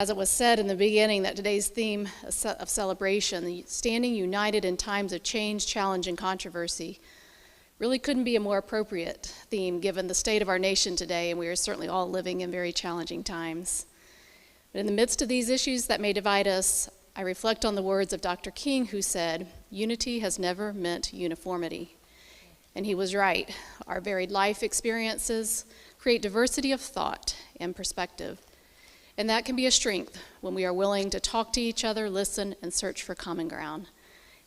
As it was said in the beginning, that today's theme of celebration, standing united in times of change, challenge, and controversy, really couldn't be a more appropriate theme given the state of our nation today, and we are certainly all living in very challenging times. But in the midst of these issues that may divide us, I reflect on the words of Dr. King, who said, "Unity has never meant uniformity." And he was right. Our varied life experiences create diversity of thought and perspective. And that can be a strength when we are willing to talk to each other, listen, and search for common ground.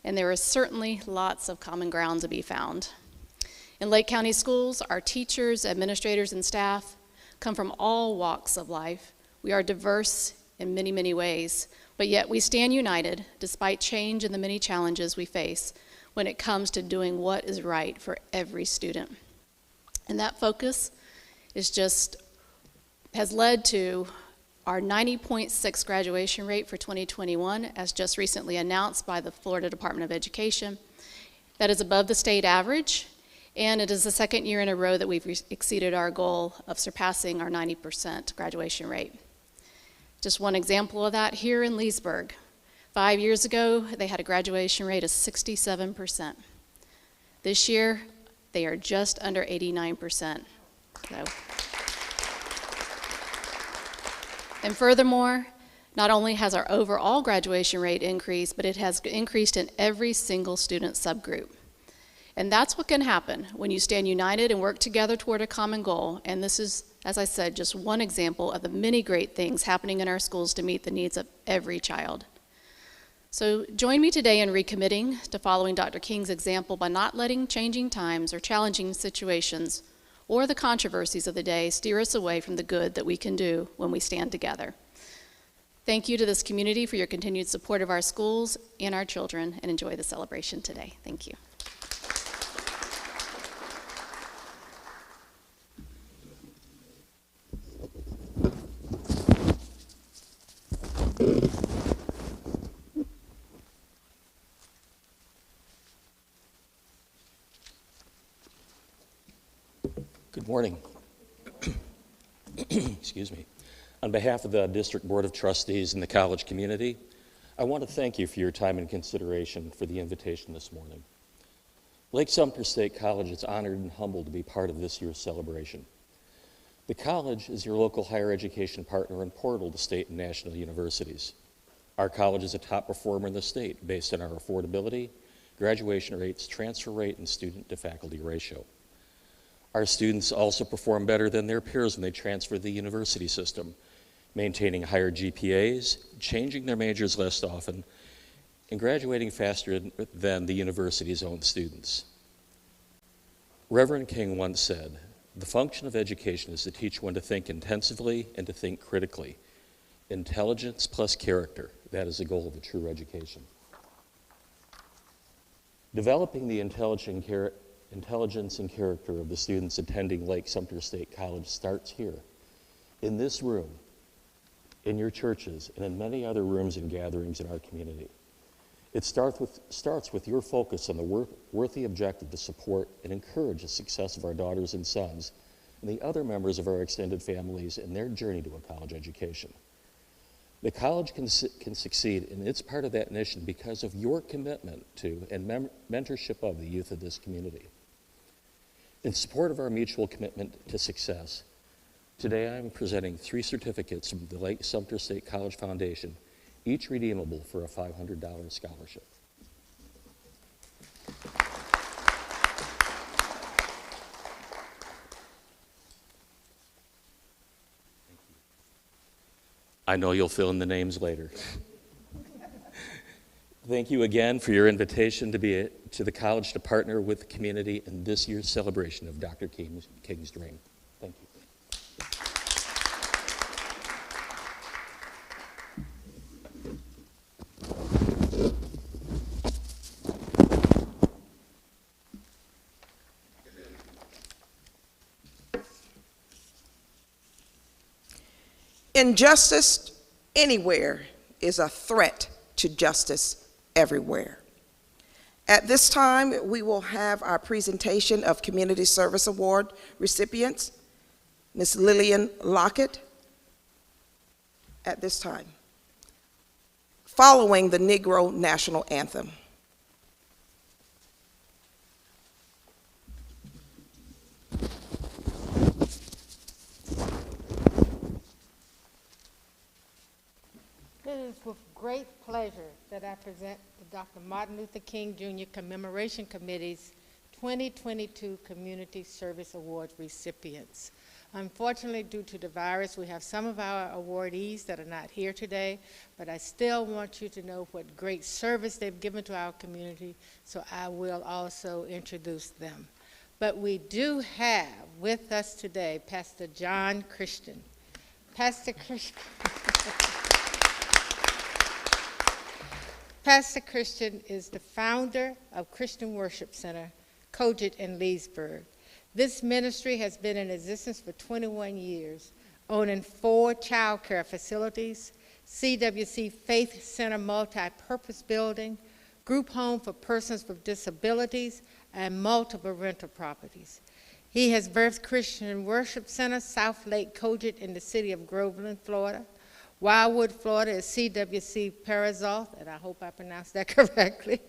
And there is certainly lots of common ground to be found. In Lake County schools, our teachers, administrators, and staff come from all walks of life. We are diverse in many, many ways, but yet we stand united despite change and the many challenges we face when it comes to doing what is right for every student. And that focus has led to our 90.6 graduation rate for 2021, as just recently announced by the Florida Department of Education. That is above the state average, and it is the second year in a row that we've exceeded our goal of surpassing our 90% graduation rate. Just one example of that here in Leesburg. 5 years ago, they had a graduation rate of 67%. This year, they are just under 89%. And furthermore, not only has our overall graduation rate increased, but it has increased in every single student subgroup. And that's what can happen when you stand united and work together toward a common goal. And this is, as I said, just one example of the many great things happening in our schools to meet the needs of every child. So join me today in recommitting to following Dr. King's example by not letting changing times or challenging situations or the controversies of the day steer us away from the good that we can do when we stand together. Thank you to this community for your continued support of our schools and our children, and enjoy the celebration today. Thank you. Good morning. Excuse me. On behalf of the District Board of Trustees and the college community, I want to thank you for your time and consideration for the invitation this morning. Lake Sumter State College is honored and humbled to be part of this year's celebration. The college is your local higher education partner and portal to state and national universities. Our college is a top performer in the state based on our affordability, graduation rates, transfer rate, and student-to-faculty ratio. Our students also perform better than their peers when they transfer the university system, maintaining higher GPAs, changing their majors less often, and graduating faster than the university's own students. Reverend King once said, "The function of education is to teach one to think intensively and to think critically. Intelligence plus character, that is the goal of a true education." Developing the intelligence and character of the students attending Lake Sumter State College starts here, in this room, in your churches, and in many other rooms and gatherings in our community. It starts with your focus on the worthy objective to support and encourage the success of our daughters and sons and the other members of our extended families in their journey to a college education. The college can succeed, and it's part of that mission because of your commitment to and mentorship of the youth of this community. In support of our mutual commitment to success, today I am presenting 3 certificates from the Lake Sumter State College Foundation, each redeemable for a $500 scholarship. I know you'll fill in the names later. Thank you again for your invitation to the college to partner with the community in this year's celebration of Dr. King's dream. Thank you. Injustice anywhere is a threat to justice everywhere. At this time, we will have our presentation of Community Service Award recipients. Ms. Lillian Lockett, at this time, following the Negro National Anthem. It is with great pleasure that I present the Dr. Martin Luther King Jr. Commemoration Committee's 2022 Community Service Award recipients. Unfortunately, due to the virus, we have some of our awardees that are not here today, but I still want you to know what great service they've given to our community, so I will also introduce them. But we do have with us today Pastor John Christian. Pastor Christian. Pastor Christian is the founder of Christian Worship Center, Cogent in Leesburg. This ministry has been in existence for 21 years, owning 4 child care facilities, CWC Faith Center multi-purpose building, group home for persons with disabilities, and multiple rental properties. He has birthed Christian Worship Center, South Lake Cogent in the city of Groveland, Florida. Wildwood, Florida is CWC Parazoth, and I hope I pronounced that correctly,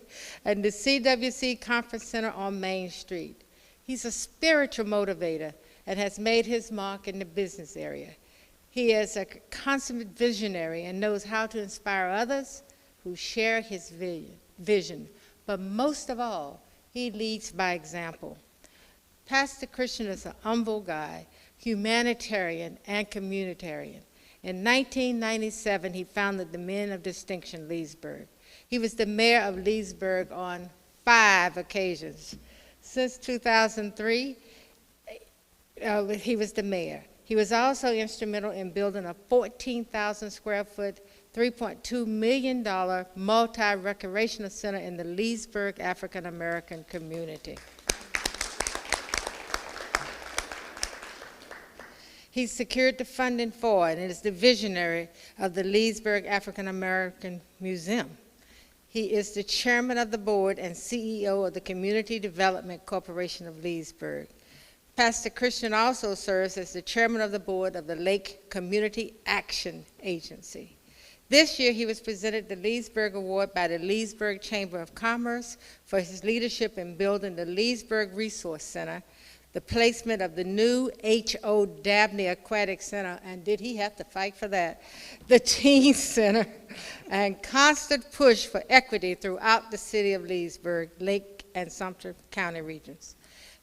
and the CWC Conference Center on Main Street. He's a spiritual motivator and has made his mark in the business area. He is a consummate visionary and knows how to inspire others who share his vision. But most of all, he leads by example. Pastor Christian is an humble guy, humanitarian and communitarian. In 1997, he founded the Men of Distinction Leesburg. He was the mayor of Leesburg on 5 occasions. Since 2003, he was the mayor. He was also instrumental in building a 14,000 square foot, $3.2 million multi-recreational center in the Leesburg African American community. He secured the funding for it and is the visionary of the Leesburg African American Museum. He is the chairman of the board and CEO of the Community Development Corporation of Leesburg. Pastor Christian also serves as the chairman of the board of the Lake Community Action Agency. This year, he was presented the Leesburg Award by the Leesburg Chamber of Commerce for his leadership in building the Leesburg Resource Center, the placement of the new H.O. Dabney Aquatic Center, and did he have to fight for that, the Teen Center, and constant push for equity throughout the city of Leesburg, Lake and Sumter County regions.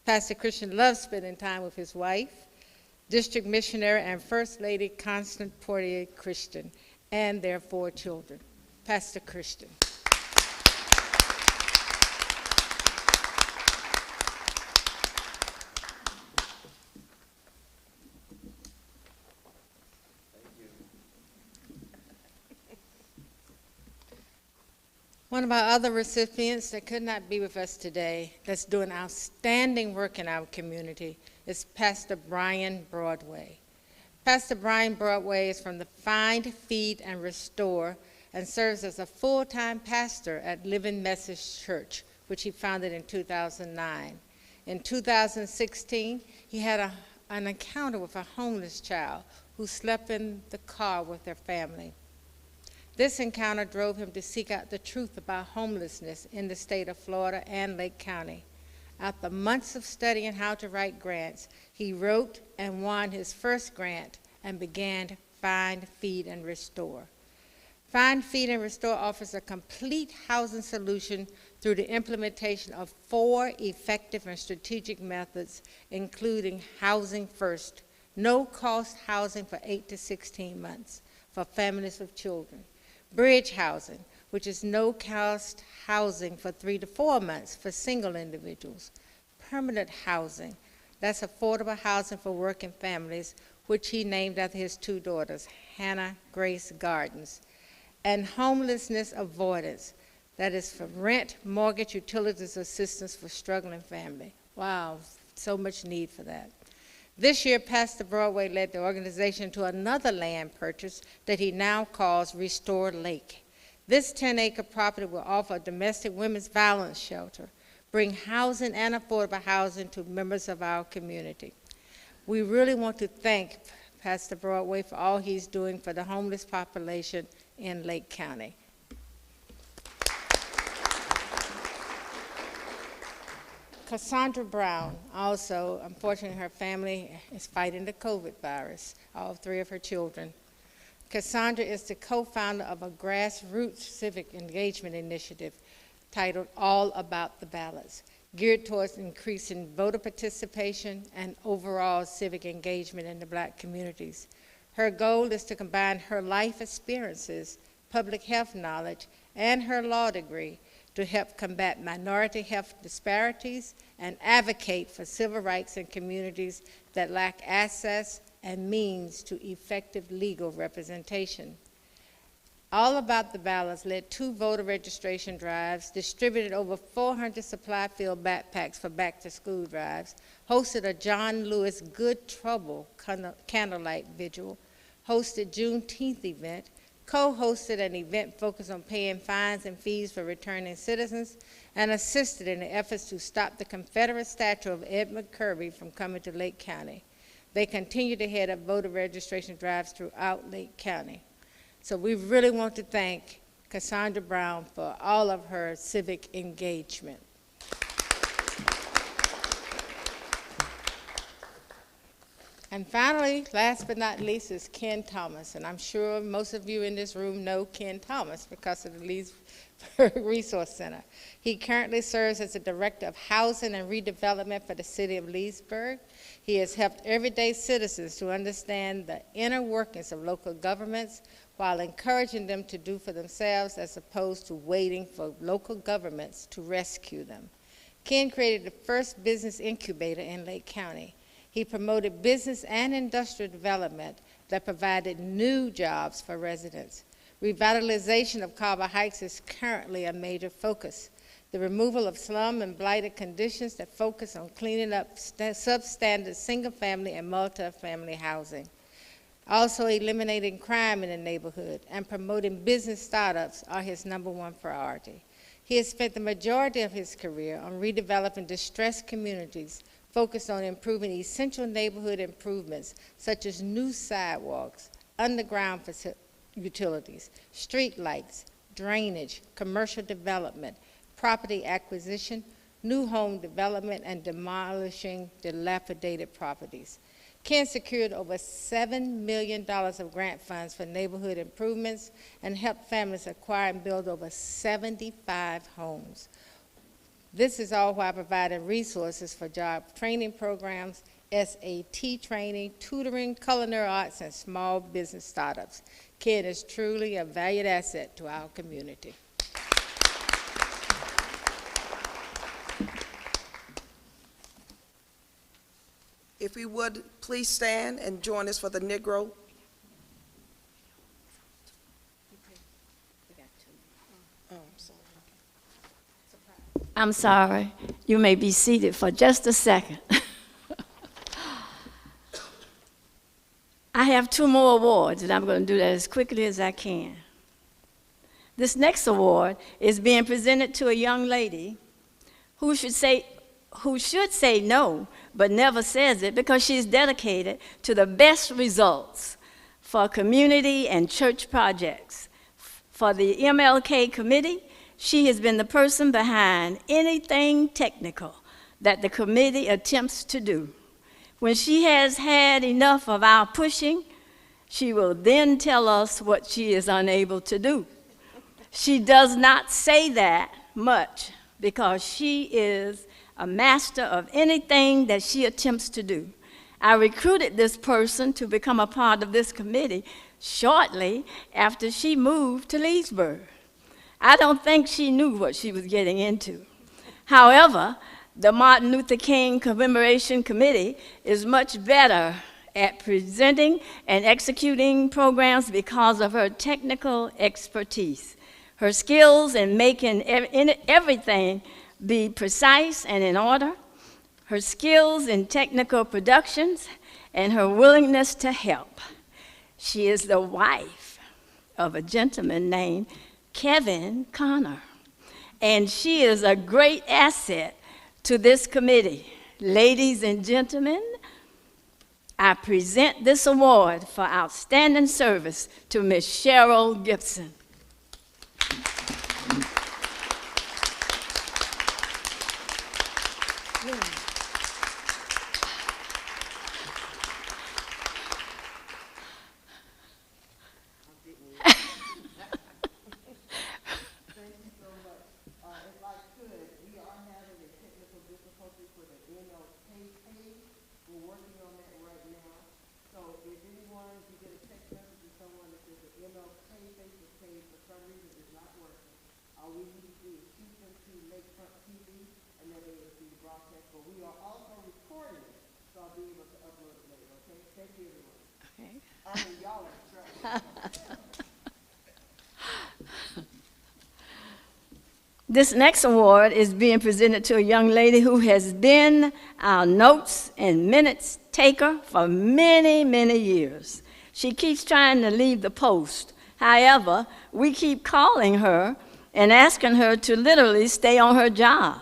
Pastor Christian loves spending time with his wife, district missionary and First Lady Constant Portier Christian, and their 4 children. Pastor Christian. One of our other recipients that could not be with us today, that's doing outstanding work in our community, is Pastor Brian Broadway. Pastor Brian Broadway is from the Find, Feed, and Restore and serves as a full-time pastor at Living Message Church, which he founded in 2009. In 2016, he had an encounter with a homeless child who slept in the car with their family. This encounter drove him to seek out the truth about homelessness in the state of Florida and Lake County. After months of studying how to write grants, he wrote and won his first grant and began Find, Feed, and Restore. Find, Feed, and Restore offers a complete housing solution through the implementation of 4 effective and strategic methods, including Housing First, no-cost housing for 8 to 16 months for families with children. Bridge housing, which is no-cost housing for 3 to 4 months for single individuals. Permanent housing, that's affordable housing for working families, which he named after his 2 daughters, Hannah Grace Gardens. And homelessness avoidance, that is for rent, mortgage, utilities assistance for struggling family. Wow, so much need for that. This year, Pastor Broadway led the organization to another land purchase that he now calls Restore Lake. This 10-acre property will offer a domestic women's violence shelter, bring housing and affordable housing to members of our community. We really want to thank Pastor Broadway for all he's doing for the homeless population in Lake County. Cassandra Brown, also, unfortunately, her family is fighting the COVID virus, all three of her children. Cassandra is the co-founder of a grassroots civic engagement initiative titled All About the Ballots, geared towards increasing voter participation and overall civic engagement in the Black communities. Her goal is to combine her life experiences, public health knowledge, and her law degree to help combat minority health disparities and advocate for civil rights in communities that lack access and means to effective legal representation. All About the Ballots led 2 voter registration drives, distributed over 400 supply-filled backpacks for back-to-school drives, hosted a John Lewis Good Trouble candlelight vigil, hosted Juneteenth event, co-hosted an event focused on paying fines and fees for returning citizens, and assisted in the efforts to stop the Confederate statue of Edmund Kirby from coming to Lake County. They continue to head up voter registration drives throughout Lake County. So we really want to thank Cassandra Brown for all of her civic engagement. And finally, last but not least, is Ken Thomas. And I'm sure most of you in this room know Ken Thomas because of the Leesburg Resource Center. He currently serves as the Director of Housing and Redevelopment for the City of Leesburg. He has helped everyday citizens to understand the inner workings of local governments while encouraging them to do for themselves as opposed to waiting for local governments to rescue them. Ken created the first business incubator in Lake County. He promoted business and industrial development that provided new jobs for residents. Revitalization of Carver Heights is currently a major focus. The removal of slum and blighted conditions that focus on cleaning up substandard single-family and multi-family housing. Also, eliminating crime in the neighborhood and promoting business startups are his #1 priority. He has spent the majority of his career on redeveloping distressed communities, focused on improving essential neighborhood improvements such as new sidewalks, underground utilities, street lights, drainage, commercial development, property acquisition, new home development, and demolishing dilapidated properties. Ken secured over $7 million of grant funds for neighborhood improvements and helped families acquire and build over 75 homes. This is all while providing resources for job training programs, SAT training, tutoring, culinary arts, and small business startups. Ken is truly a valued asset to our community. If we would, please stand and join us for the Negro. Oh, I'm sorry. I'm sorry. You may be seated for just a second. I have 2 more awards, and I'm going to do that as quickly as I can. This next award is being presented to a young lady who should say no, but never says it because she's dedicated to the best results for community and church projects. For the MLK committee, she has been the person behind anything technical that the committee attempts to do. When she has had enough of our pushing, she will then tell us what she is unable to do. She does not say that much because she is a master of anything that she attempts to do. I recruited this person to become a part of this committee shortly after she moved to Leesburg. I don't think she knew what she was getting into. However, the Martin Luther King Commemoration Committee is much better at presenting and executing programs because of her technical expertise. Her skills in making everything be precise and in order, her skills in technical productions, and her willingness to help. She is the wife of a gentleman named Kevin Connor, and she is a great asset to this committee. Ladies and gentlemen, I present this award for outstanding service to Ms. Cheryl Gibson. If I could, we are having a technical difficulty for the MLK page. We're working on that right now. So if anyone, if you get a text message from someone that says the MLK Facebook page for some reason is not working, all we need to do is shoot them to Lakefront TV, and then they will see the broadcast. But we are also recording it, so I'll be able to upload it later, okay? Thank you, everyone. Okay. I mean, y'all are trouble. This next award is being presented to a young lady who has been our notes and minutes taker for many, many years. She keeps trying to leave the post. However, we keep calling her and asking her to literally stay on her job.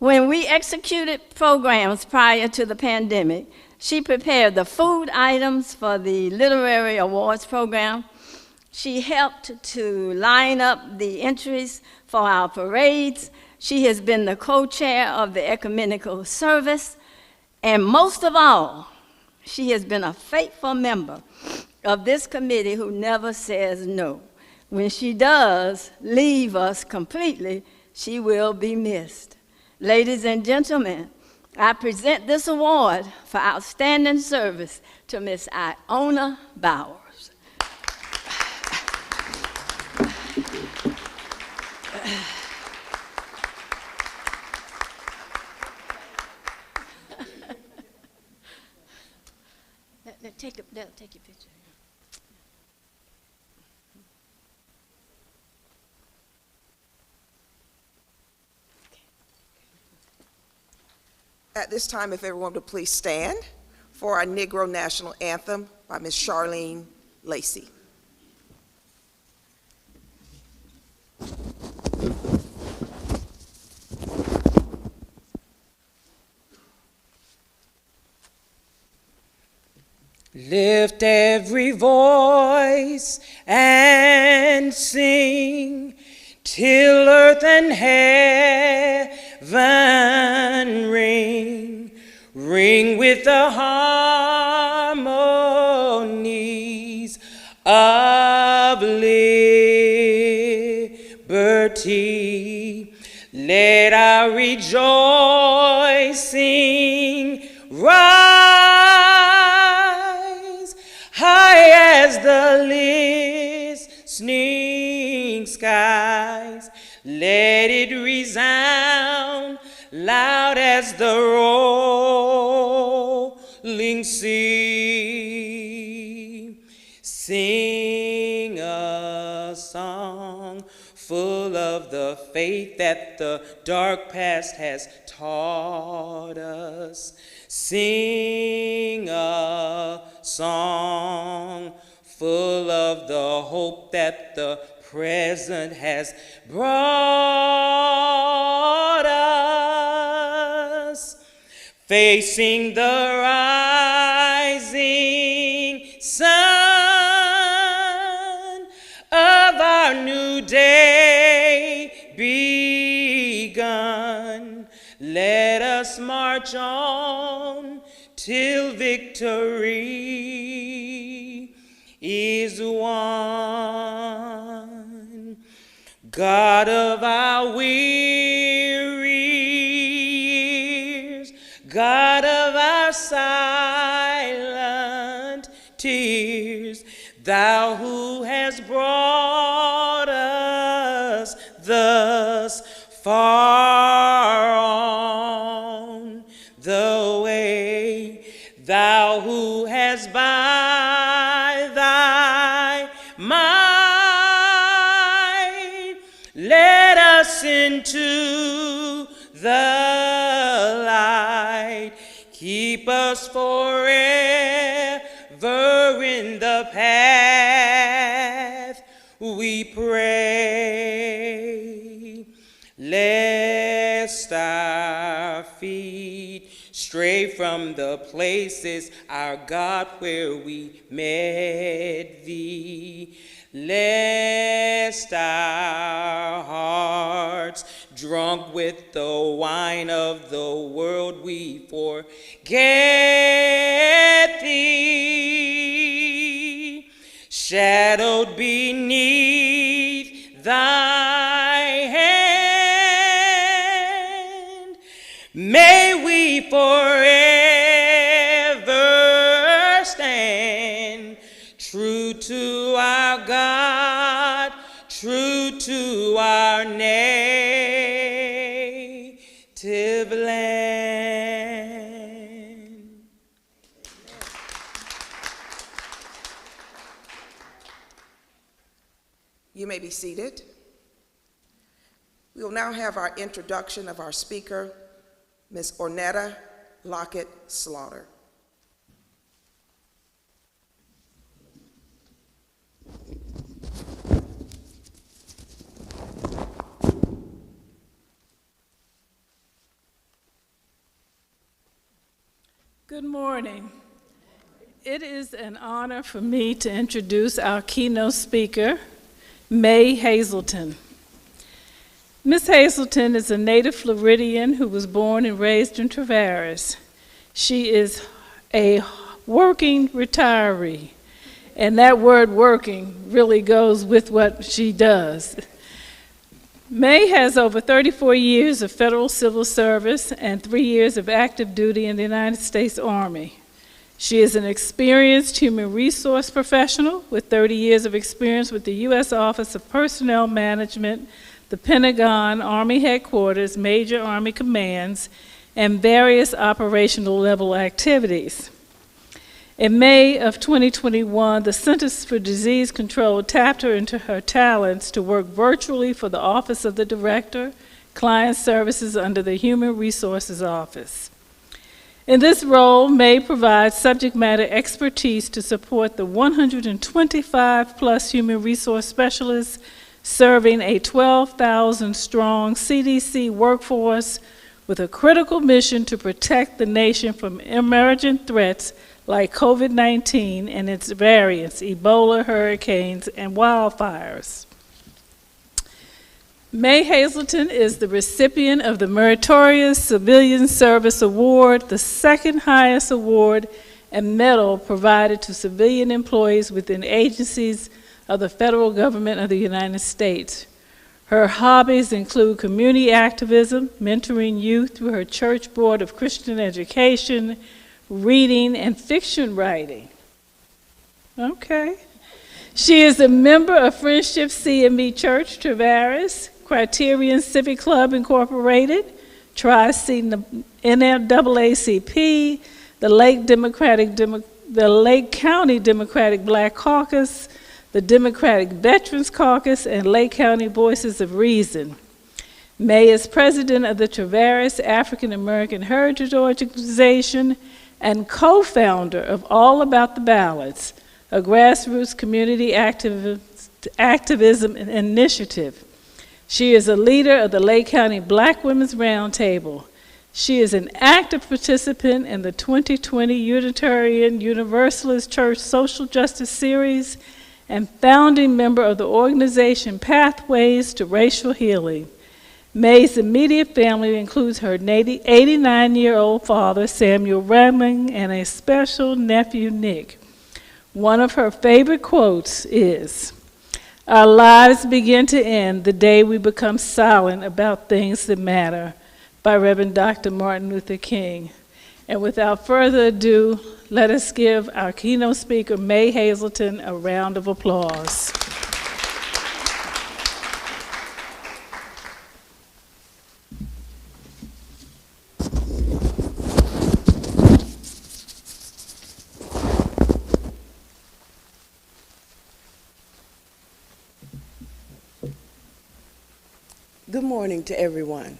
When we executed programs prior to the pandemic, she prepared the food items for the Literary Awards program. She helped to line up the entries for our parades. She has been the co-chair of the ecumenical service. And most of all, she has been a faithful member of this committee who never says no. When she does leave us completely, she will be missed. Ladies and gentlemen, I present this award for outstanding service to Miss Iona Bauer. They'll take your picture. At this time, if everyone would please stand for our Negro National Anthem by Ms. Charlene Lacey. Lift every voice and sing till earth and heaven ring, ring with the harmonies of liberty. Let our rejoicing rise high as the listening skies. Let it resound loud as the rolling sea. Sing a song full of the faith that the dark past has taught us. Sing a song full of the hope that the present has brought us. Facing the rising sun of our new day begun, let us march on till victory is won. God of our weary years, God of our silent tears, Thou who hast brought us thus far on the way, Thou who hast by Thy might led us into the light, keep us forever in the path we pray. Lest lest our feet stray from the places, our God, where we met thee. Lest our hearts, drunk with the wine of the world, we forget thee. Shadowed beneath thy hand, may we forever stand true to our God, true to our native land. You may be seated. We will now have our introduction of our speaker, Ms. Ornetta Lockett Slaughter. Good morning. It is an honor for me to introduce our keynote speaker, May Hazelton. Ms. Hazelton is a native Floridian who was born and raised in Traverse. She is a working retiree, and that word working really goes with what she does. May has over 34 years of federal civil service and 3 years of active duty in the United States Army. She is an experienced human resource professional with 30 years of experience with the U.S. Office of Personnel Management, the Pentagon, Army Headquarters, major Army commands, and various operational level activities. In May of 2021, the Centers for Disease Control tapped her into her talents to work virtually for the Office of the Director, Client Services under the Human Resources Office. In this role, May provides subject matter expertise to support the 125-plus human resource specialists serving a 12,000-strong CDC workforce with a critical mission to protect the nation from emerging threats like COVID-19 and its variants, Ebola, hurricanes, and wildfires. May Hazelton is the recipient of the Meritorious Civilian Service Award, the second highest award and medal provided to civilian employees within agencies of the federal government of the United States. Her hobbies include community activism, mentoring youth through her Church Board of Christian Education, reading, and fiction writing. Okay. She is a member of Friendship CME Church, Traverse, Criterion Civic Club Incorporated, Tri-C NAACP, the Lake County Democratic Black Caucus, the Democratic Veterans Caucus, and Lake County Voices of Reason. May is president of the Traverse African American Heritage Organization and co-founder of All About the Ballots, a grassroots community activism initiative. She is a leader of the Lake County Black Women's Roundtable. She is an active participant in the 2020 Unitarian Universalist Church Social Justice Series and founding member of the organization Pathways to Racial Healing. May's immediate family includes her 89-year-old father, Samuel Reming, and a special nephew, Nick. One of her favorite quotes is, "Our lives begin to end the day we become silent about things that matter," by Reverend Dr. Martin Luther King. And without further ado, let us give our keynote speaker, May Hazelton, a round of applause. Good morning to everyone.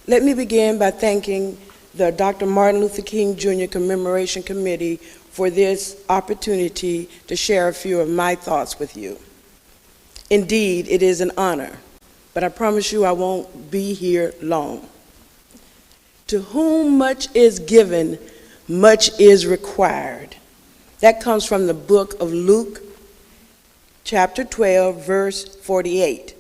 Let me begin by thanking the Dr. Martin Luther King Jr. Commemoration Committee for this opportunity to share a few of my thoughts with you. Indeed, it is an honor but I promise you I won't be here long. To whom much is given, much is required. That comes from the book of Luke, chapter 12, verse 48.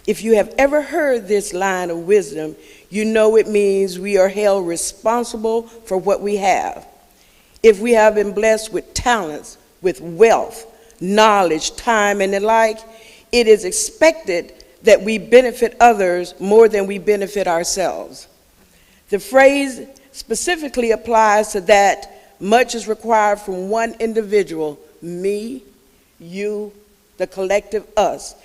If you have ever heard this line of wisdom, you know it means we are held responsible for what we have. If we have been blessed with talents, with wealth, knowledge, time, and the like, it is expected that we benefit others more than we benefit ourselves. The phrase specifically applies to that much is required from one individual, me, you, the collective us,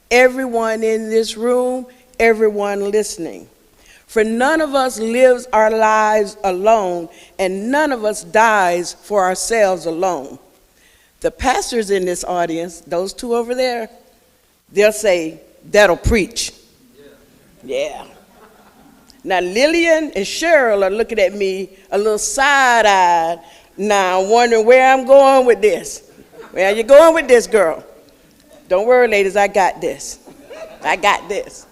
everyone in this room, everyone listening. For none of us lives our lives alone, and none of us dies for ourselves alone. The pastors in this audience, those two over there, they'll say, that'll preach. Yeah. Now, Lillian and Cheryl are looking at me a little side-eyed, now wondering where I'm going with this. Where are you going with this, girl? Don't worry, ladies, I got this. I got this.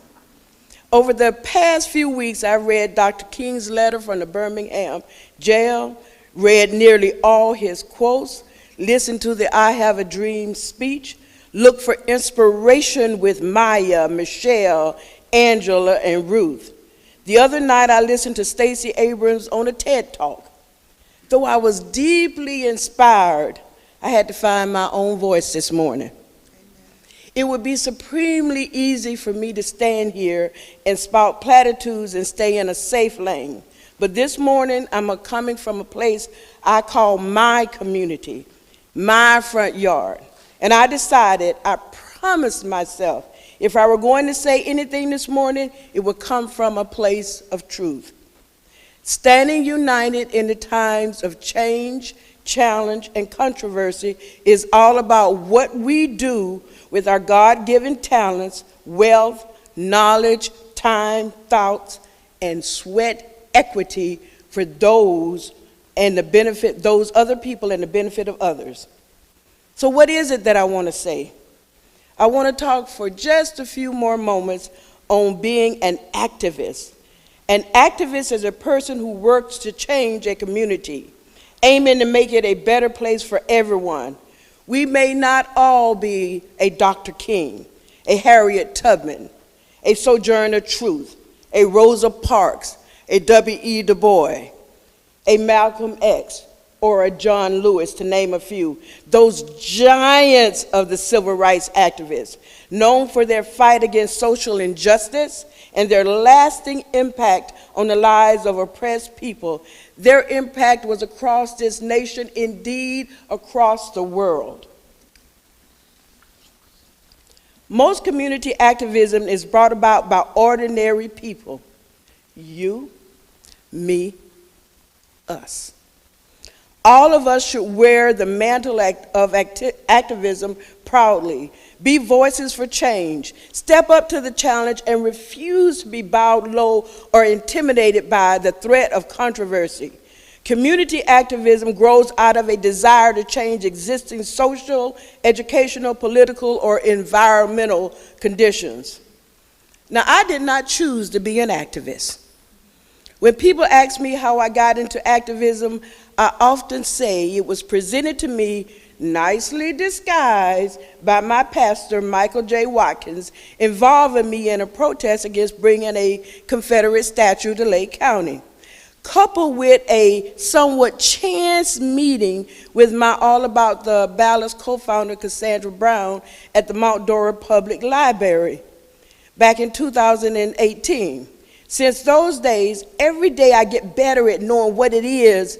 Over the past few weeks, I read Dr. King's letter from the Birmingham jail, read nearly all his quotes, listened to the I Have a Dream speech, looked for inspiration with Maya, Michelle, Angela, and Ruth. The other night, I listened to Stacey Abrams on a TED Talk. Though I was deeply inspired, I had to find my own voice this morning. It would be supremely easy for me to stand here and spout platitudes and stay in a safe lane. But this morning, I'm coming from a place I call my community, my front yard. And I decided, I promised myself, if I were going to say anything this morning, it would come from a place of truth. Standing united in the times of change, challenge, and controversy is all about what we do with our God-given talents, wealth, knowledge, time, thoughts, and sweat equity for those and the benefit, those other people and the benefit of others. So what is it that I want to say? I want to talk for just a few more moments on being an activist. An activist is a person who works to change a community, aiming to make it a better place for everyone. We may not all be a Dr. King, a Harriet Tubman, a Sojourner Truth, a Rosa Parks, a W.E. Du Bois, a Malcolm X, or a John Lewis, to name a few. Those giants of the civil rights activists, known for their fight against social injustice and their lasting impact on the lives of oppressed people. Their impact was across this nation, indeed across the world. Most community activism is brought about by ordinary people. You, me, us. All of us should wear the mantle of activism proudly, be voices for change, step up to the challenge, and refuse to be bowed low or intimidated by the threat of controversy. Community activism grows out of a desire to change existing social, educational, political, or environmental conditions. Now, I did not choose to be an activist. When people ask me how I got into activism, I often say it was presented to me, nicely disguised, by my pastor, Michael J. Watkins, involving me in a protest against bringing a Confederate statue to Lake County, coupled with a somewhat chance meeting with my All About the Ballast co-founder, Cassandra Brown, at the Mount Dora Public Library back in 2018. Since those days, every day I get better at knowing what it is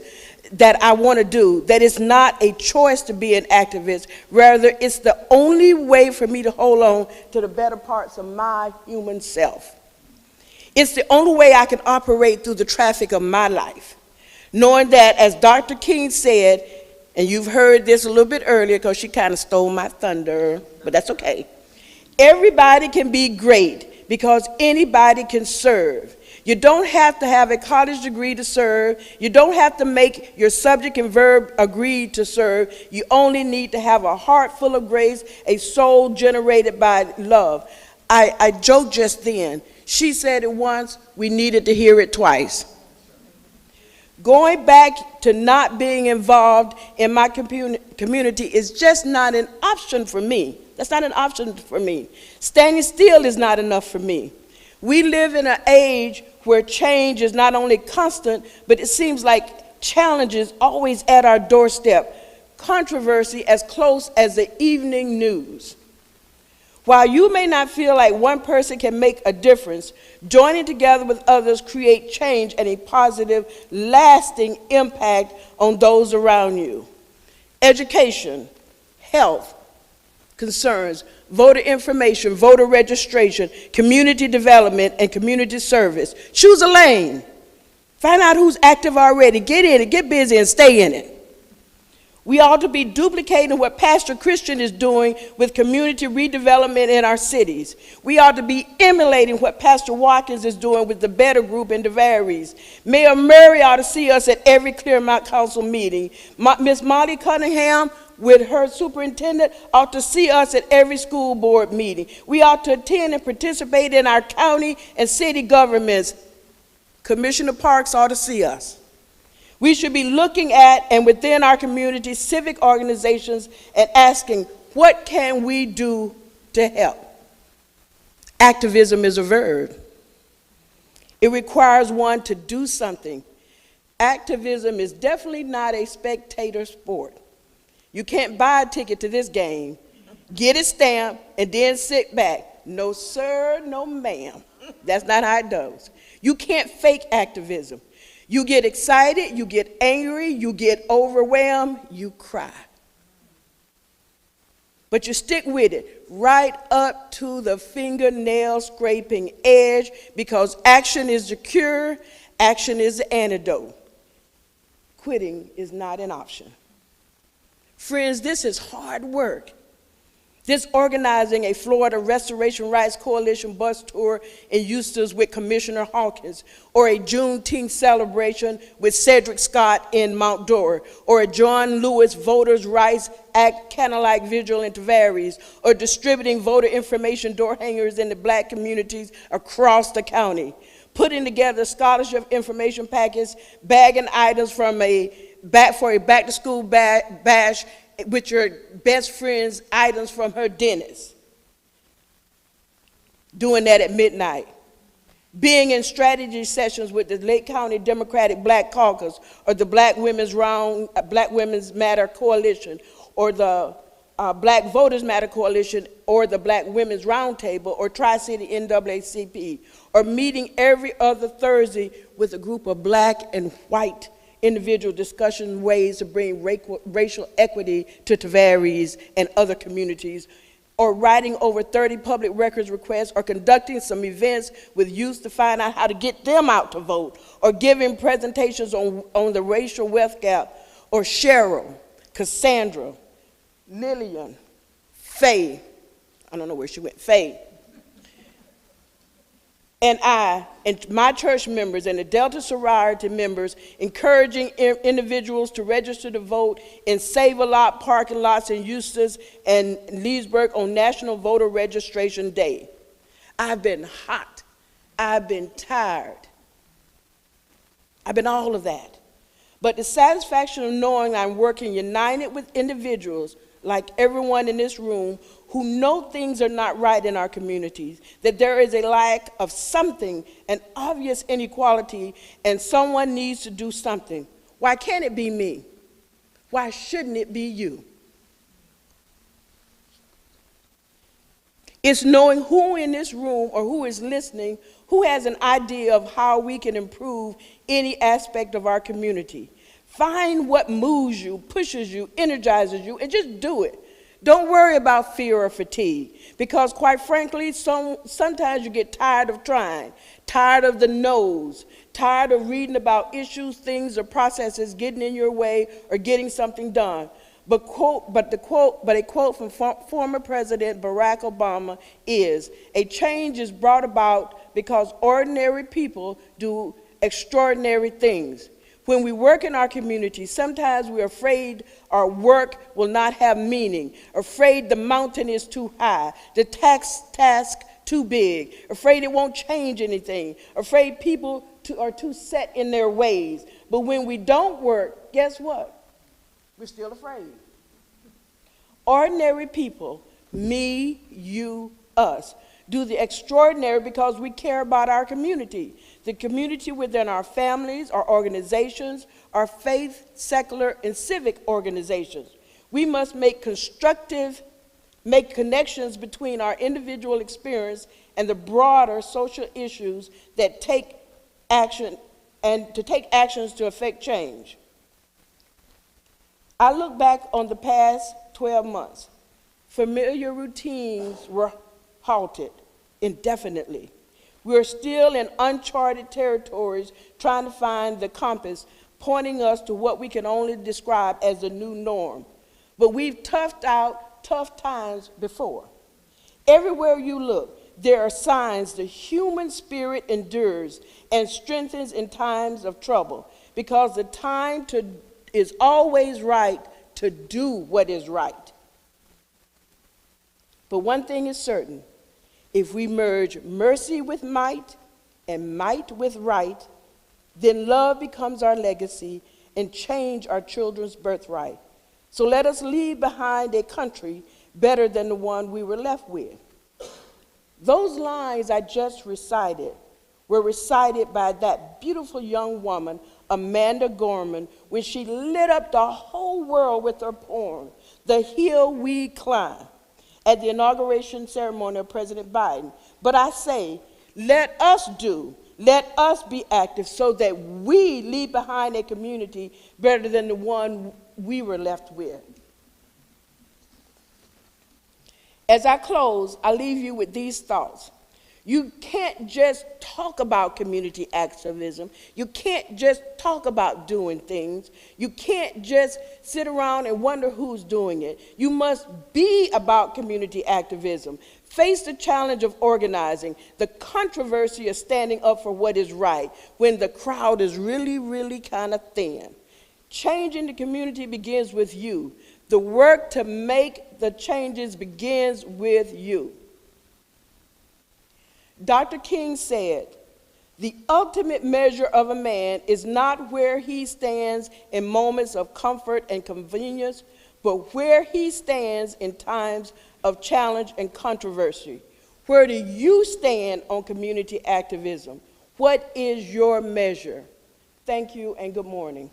that I want to do, that it's not a choice to be an activist. Rather, it's the only way for me to hold on to the better parts of my human self. It's the only way I can operate through the traffic of my life, knowing that, as Dr. King said, and you've heard this a little bit earlier because she kind of stole my thunder, but that's okay. Everybody can be great because anybody can serve. You don't have to have a college degree to serve. You don't have to make your subject and verb agree to serve. You only need to have a heart full of grace, a soul generated by love. I joked just then. She said it once, we needed to hear it twice. Going back to not being involved in my community is just not an option for me. That's not an option for me. Standing still is not enough for me. We live in an age where change is not only constant, but it seems like challenge is always at our doorstep. Controversy as close as the evening news. While you may not feel like one person can make a difference, joining together with others create change and a positive, lasting impact on those around you. Education, health concerns, voter information, voter registration, community development, and community service. Choose a lane. Find out who's active already. Get in it, get busy, and stay in it. We ought to be duplicating what Pastor Christian is doing with community redevelopment in our cities. We ought to be emulating what Pastor Watkins is doing with the Better Group in the Varies. Mayor Murray ought to see us at every Clearmount Council meeting. Miss Molly Cunningham, with her superintendent, ought to see us at every school board meeting. We ought to attend and participate in our county and city governments. Commissioner Parks ought to see us. We should be looking at and within our community civic organizations and asking, what can we do to help? Activism is a verb. It requires one to do something. Activism is definitely not a spectator sport. You can't buy a ticket to this game, get it stamped, and then sit back. No sir, no ma'am. That's not how it goes. You can't fake activism. You get excited, you get angry, you get overwhelmed, you cry. But you stick with it right up to the fingernail scraping edge, because action is the cure, action is the antidote. Quitting is not an option. Friends, this is hard work. This organizing a Florida Restoration Rights Coalition bus tour in Eustis with Commissioner Hawkins, or a Juneteenth celebration with Cedric Scott in Mount Dora, or a John Lewis Voters' Rights Act candlelight vigil in Tavares, or distributing voter information door hangers in the Black communities across the county, putting together scholarship information packets, bagging items for a back-to-school bash with your best friend's items from her dentist. Doing that at midnight. Being in strategy sessions with the Lake County Democratic Black Caucus, or the Black Women's Matter Coalition, or the Black Voters Matter Coalition, or the Black Women's Roundtable, or Tri-City NAACP, or meeting every other Thursday with a group of Black and white individual discussion ways to bring racial equity to Tavares and other communities, or writing over 30 public records requests, or conducting some events with youth to find out how to get them out to vote, or giving presentations on the racial wealth gap, or Cheryl, Cassandra, Lillian, Faye, I don't know where she went, Faye, and I, and my church members and the Delta sorority members, encouraging individuals to register to vote in Save-A-Lot parking lots in Eustis and Leesburg on National Voter Registration Day. I've been hot. I've been tired. I've been all of that. But the satisfaction of knowing I'm working united with individuals like everyone in this room who know things are not right in our communities, that there is a lack of something, an obvious inequality, and someone needs to do something. Why can't it be me? Why shouldn't it be you? It's knowing who in this room or who is listening, who has an idea of how we can improve any aspect of our community. Find what moves you, pushes you, energizes you, and just do it. Don't worry about fear or fatigue, because quite frankly, sometimes you get tired of trying, tired of the no's, tired of reading about issues, things, or processes getting in your way or getting something done. But a quote from former President Barack Obama is, "A change is brought about because ordinary people do extraordinary things." When we work in our community, sometimes we're afraid our work will not have meaning, afraid the mountain is too high, the task too big, afraid it won't change anything, afraid people are too set in their ways. But when we don't work, guess what? We're still afraid. Ordinary people, me, you, us, do the extraordinary because we care about our community, the community within our families, our organizations, our faith, secular, and civic organizations. We must make connections between our individual experience and the broader social issues that take action and to take actions to affect change. I look back on the past 12 months. Familiar routines were halted indefinitely. We're still in uncharted territories trying to find the compass pointing us to what we can only describe as the new norm. But we've toughed out tough times before. Everywhere you look, there are signs the human spirit endures and strengthens in times of trouble, because the time is always right to do what is right. But one thing is certain: if we merge mercy with might and might with right, then love becomes our legacy and change our children's birthright. So let us leave behind a country better than the one we were left with. Those lines I just recited were recited by that beautiful young woman, Amanda Gorman, when she lit up the whole world with her poem, "The Hill We Climb," at the inauguration ceremony of President Biden. But I say, let us be active so that we leave behind a community better than the one we were left with. As I close, I leave you with these thoughts. You can't just talk about community activism. You can't just talk about doing things. You can't just sit around and wonder who's doing it. You must be about community activism. Face the challenge of organizing, the controversy of standing up for what is right when the crowd is really, really kind of thin. Changing the community begins with you. The work to make the changes begins with you. Dr. King said, "The ultimate measure of a man is not where he stands in moments of comfort and convenience, but where he stands in times of challenge and controversy." Where do you stand on community activism? What is your measure? Thank you and good morning.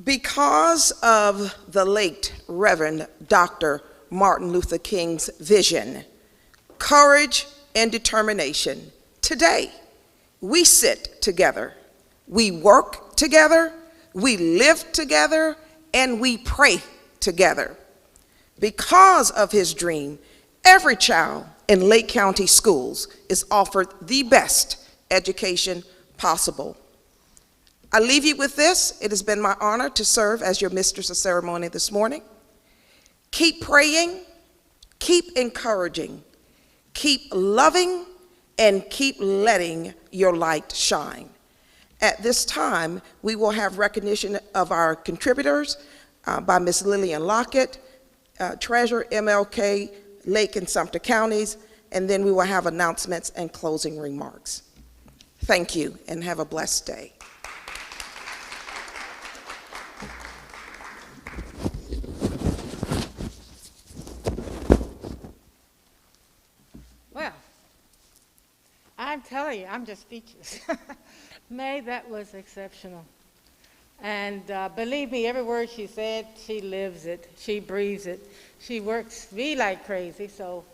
Because of the late Reverend Dr. Martin Luther King's vision, courage, and determination, today we sit together, we work together, we live together, and we pray together. Because of his dream, every child in Lake County schools is offered the best education possible. I leave you with this. It has been my honor to serve as your mistress of ceremony this morning. Keep praying, keep encouraging, keep loving, and keep letting your light shine. At this time, we will have recognition of our contributors by Ms. Lillian Lockett, Treasurer, MLK, Lake and Sumter counties, and then we will have announcements and closing remarks. Thank you, and have a blessed day. Well, I'm telling you, I'm just speechless. May, that was exceptional. And believe me, every word she said, she lives it, she breathes it. She works me like crazy, so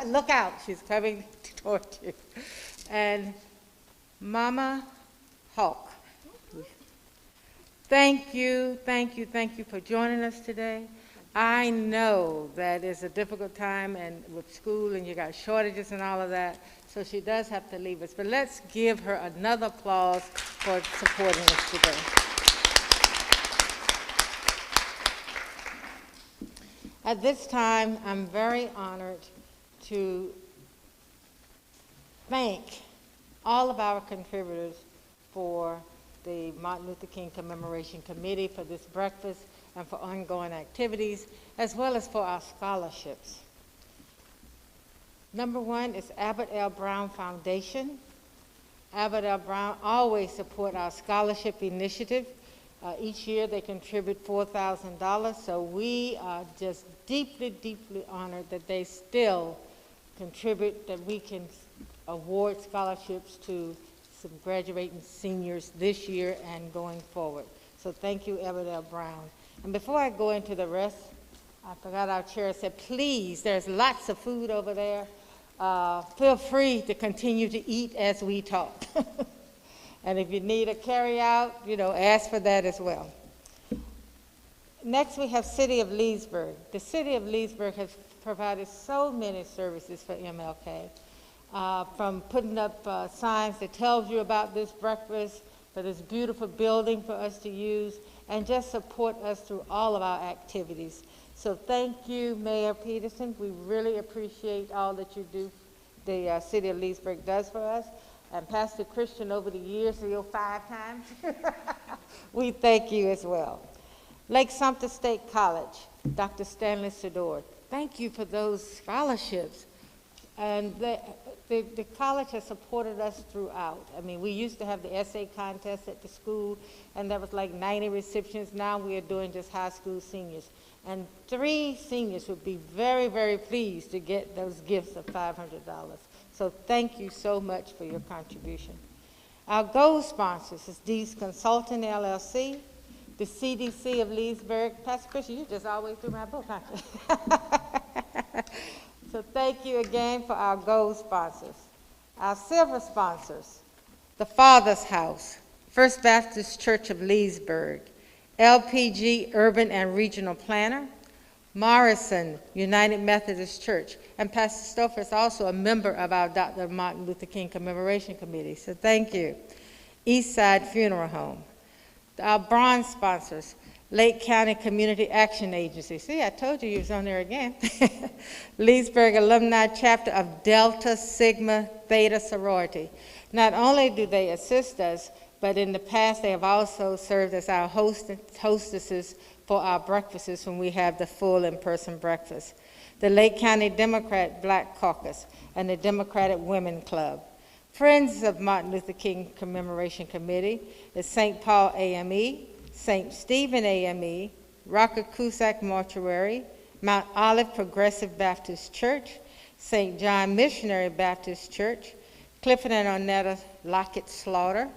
look out, she's coming toward you. And Mama Hawk, thank you for joining us today. I know that it's a difficult time and with school and you got shortages and all of that, so she does have to leave us. But let's give her another applause for supporting us today. At this time, I'm very honored to thank all of our contributors for the Martin Luther King Commemoration Committee for this breakfast and for ongoing activities, as well as for our scholarships. Number one is Abbott L. Brown Foundation. Abbott L. Brown always support our scholarship initiative. Each year they contribute $4,000, so we are just deeply, deeply honored that they still contribute, that we can award scholarships to some graduating seniors this year and going forward. So thank you, Abbott L. Brown. And before I go into the rest, I forgot our chair said, please, there's lots of food over there. Feel free to continue to eat as we talk. And if you need a carry-out, ask for that as well. Next, we have City of Leesburg. The City of Leesburg has provided so many services for MLK, from putting up signs that tells you about this breakfast, for this beautiful building for us to use, and just support us through all of our activities. So thank you, Mayor Peterson. We really appreciate all that you do, the City of Leesburg does for us. And Pastor Christian, over the years, 5 times, we thank you as well. Lake Sumter State College, Dr. Stanley Sedor, thank you for those scholarships. And the college has supported us throughout. I mean, we used to have the essay contest at the school, and there was like 90 recipients. Now we are doing just high school seniors. And 3 seniors would be very, very pleased to get those gifts of $500. So thank you so much for your contribution. Our gold sponsors is Dees Consulting LLC, the CDC of Leesburg. Pastor Christian, you just always do my book, aren't you? So thank you again for our gold sponsors. Our silver sponsors, the Father's House, First Baptist Church of Leesburg, LPG Urban and Regional Planner, Morrison United Methodist Church, and Pastor Stouffer is also a member of our Dr. Martin Luther King Commemoration Committee, so thank you. Eastside Funeral Home. Our bronze sponsors, Lake County Community Action Agency. See, I told you was on there again. Leesburg Alumni Chapter of Delta Sigma Theta Sorority. Not only do they assist us, but in the past they have also served as our hostesses for our breakfasts when we have the full in-person breakfast. The Lake County Democrat Black Caucus and the Democratic Women Club. Friends of Martin Luther King Commemoration Committee is St. Paul AME, St. Stephen AME, Rocker Cusack Mortuary, Mount Olive Progressive Baptist Church, St. John Missionary Baptist Church, Clifford and Onetta Lockett Slaughter,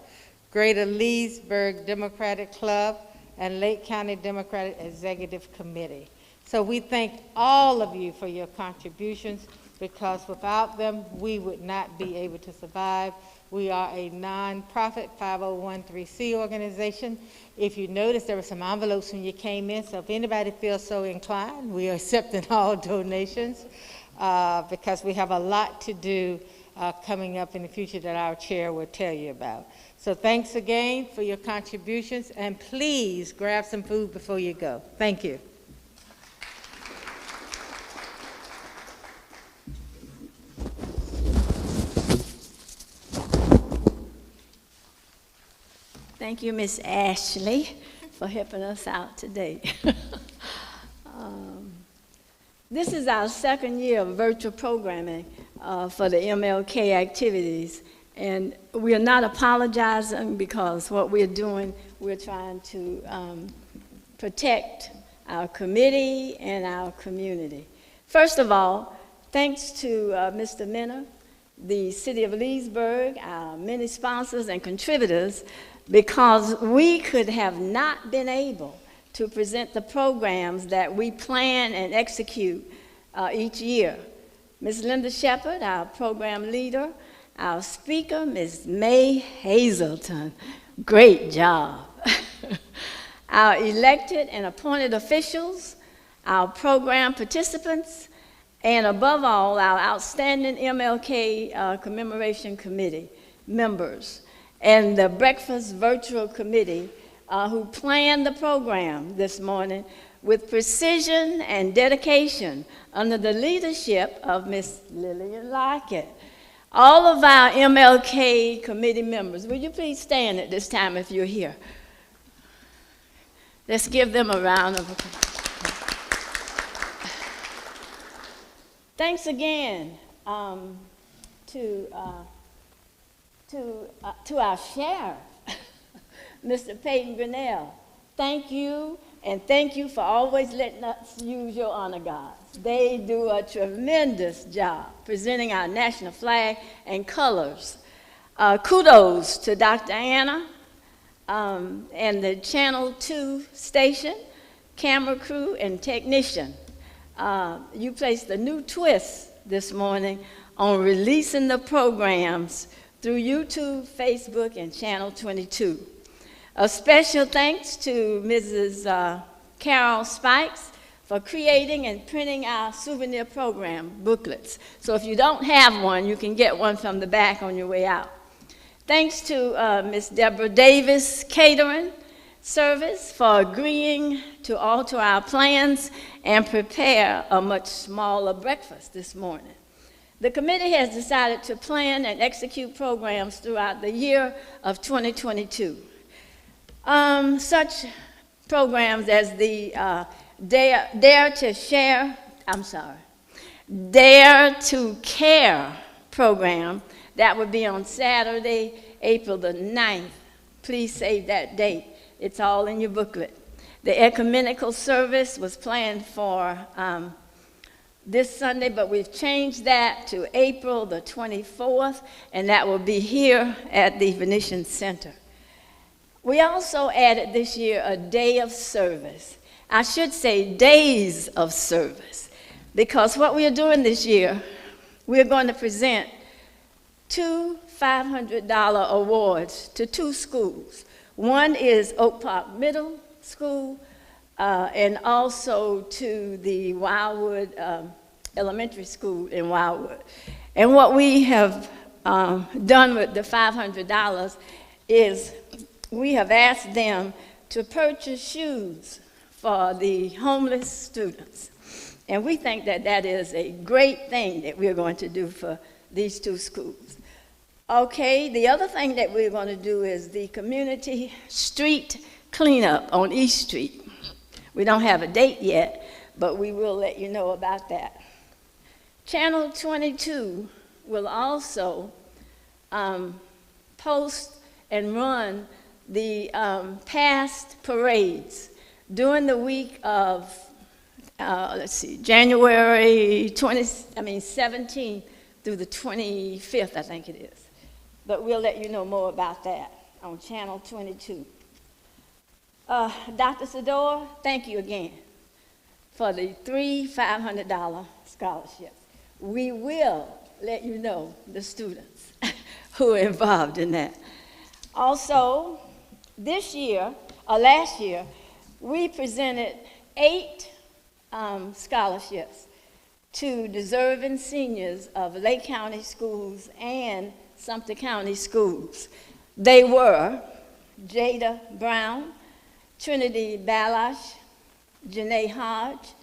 Greater Leesburg Democratic Club, and Lake County Democratic Executive Committee. So we thank all of you for your contributions, because without them, we would not be able to survive. We are a nonprofit 501(c)(3) organization. If you notice, there were some envelopes when you came in, so if anybody feels so inclined, we are accepting all donations because we have a lot to do coming up in the future that our chair will tell you about. So thanks again for your contributions, and please grab some food before you go. Thank you. Thank you, Miss Ashley, for helping us out today. This is our second year of virtual programming for the MLK activities. And we are not apologizing, because what we're doing, we're trying to protect our committee and our community. First of all, thanks to Mr. Minner, the City of Leesburg, our many sponsors and contributors, because we could have not been able to present the programs that we plan and execute each year. Ms. Linda Shepard, our program leader, our speaker, Ms. May Hazelton, great job. Our elected and appointed officials, our program participants, and above all, our outstanding MLK Commemoration Committee members, and the Breakfast Virtual Committee who planned the program this morning with precision and dedication under the leadership of Miss Lillian Lockett. All of our MLK committee members, will you please stand at this time if you're here? Let's give them a round of applause. Thanks again to our sheriff, Mr. Peyton Grinnell. Thank you, and thank you for always letting us use your honor guards. They do a tremendous job presenting our national flag and colors. Kudos to Dr. Anna and the Channel 2 station, camera crew, and technician. You placed a new twist this morning on releasing the programs through YouTube, Facebook, and Channel 22. A special thanks to Mrs. Carol Spikes for creating and printing our souvenir program booklets. So if you don't have one, you can get one from the back on your way out. Thanks to Ms. Deborah Davis Catering Service for agreeing to alter our plans and prepare a much smaller breakfast this morning. The committee has decided to plan and execute programs throughout the year of 2022. Such programs as the Dare to Care program that would be on Saturday, April the 9th. Please save that date. It's all in your booklet. The ecumenical service was planned for this Sunday, but we've changed that to April the 24th, and that will be here at the Venetian Center. We also added this year a day of service. I should say days of service, because what we are doing this year, we're going to present 2 $500 awards to 2 schools. One is Oak Park Middle School, and also to the Wildwood Elementary School in Wildwood. And what we have done with the $500 is we have asked them to purchase shoes for the homeless students. And we think that that is a great thing that we're going to do for these 2 schools. Okay, the other thing that we're going to do is the community street cleanup on East Street. We don't have a date yet, but we will let you know about that. Channel 22 will also post and run the past parades during the week of, January 17th through the 25th, I think it is. But we'll let you know more about that on Channel 22. Dr. Sador, thank you again for the 3 $500 scholarships. We will let you know the students who are involved in that. Also, this year, or last year, we presented 8 scholarships to deserving seniors of Lake County schools and Sumter County schools. They were Jada Brown, Trinity Balash, Janae Hodge,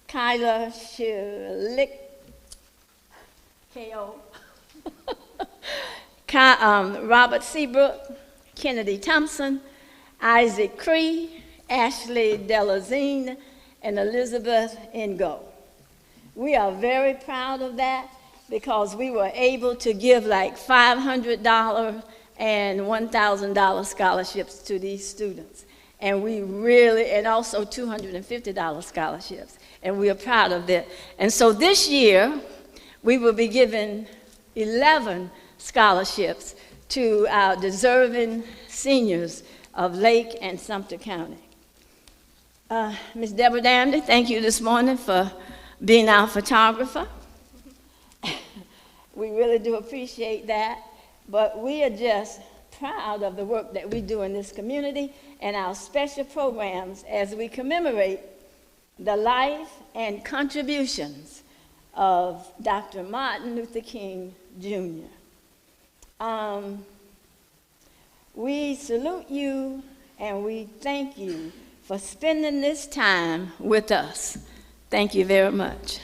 Kyla Schlick, K.O., Robert Seabrook, Kennedy Thompson, Isaac Cree, Ashley Delazine, and Elizabeth Ingo. We are very proud of that because we were able to give like $500 and $1,000 scholarships to these students. And we really, and also $250 scholarships. And we are proud of that. And so this year, we will be giving 11 scholarships to our deserving seniors of Lake and Sumter County. Ms. Deborah Dandy, thank you this morning for being our photographer. We really do appreciate that, but we are just proud of the work that we do in this community and our special programs as we commemorate the life and contributions of Dr. Martin Luther King, Jr. We salute you and we thank you for for spending this time with us. Thank you very much.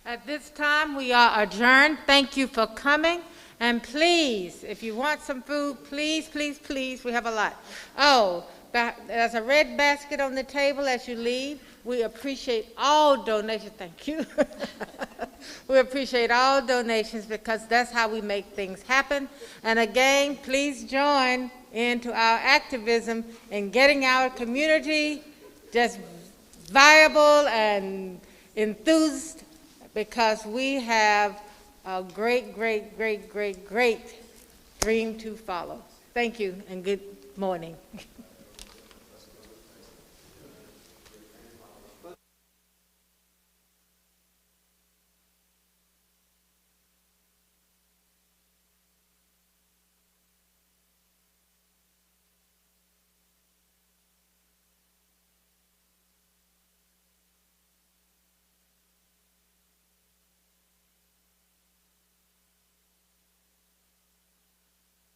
At this time, we are adjourned. Thank you for coming. And please, if you want some food, please, please, please, we have a lot. Oh, there's a red basket on the table as you leave. We appreciate all donations. Thank you. We appreciate all donations because that's how we make things happen. And again, please join into our activism in getting our community just viable and enthused, because we have a great, great, great, great, great dream to follow. Thank you and good morning.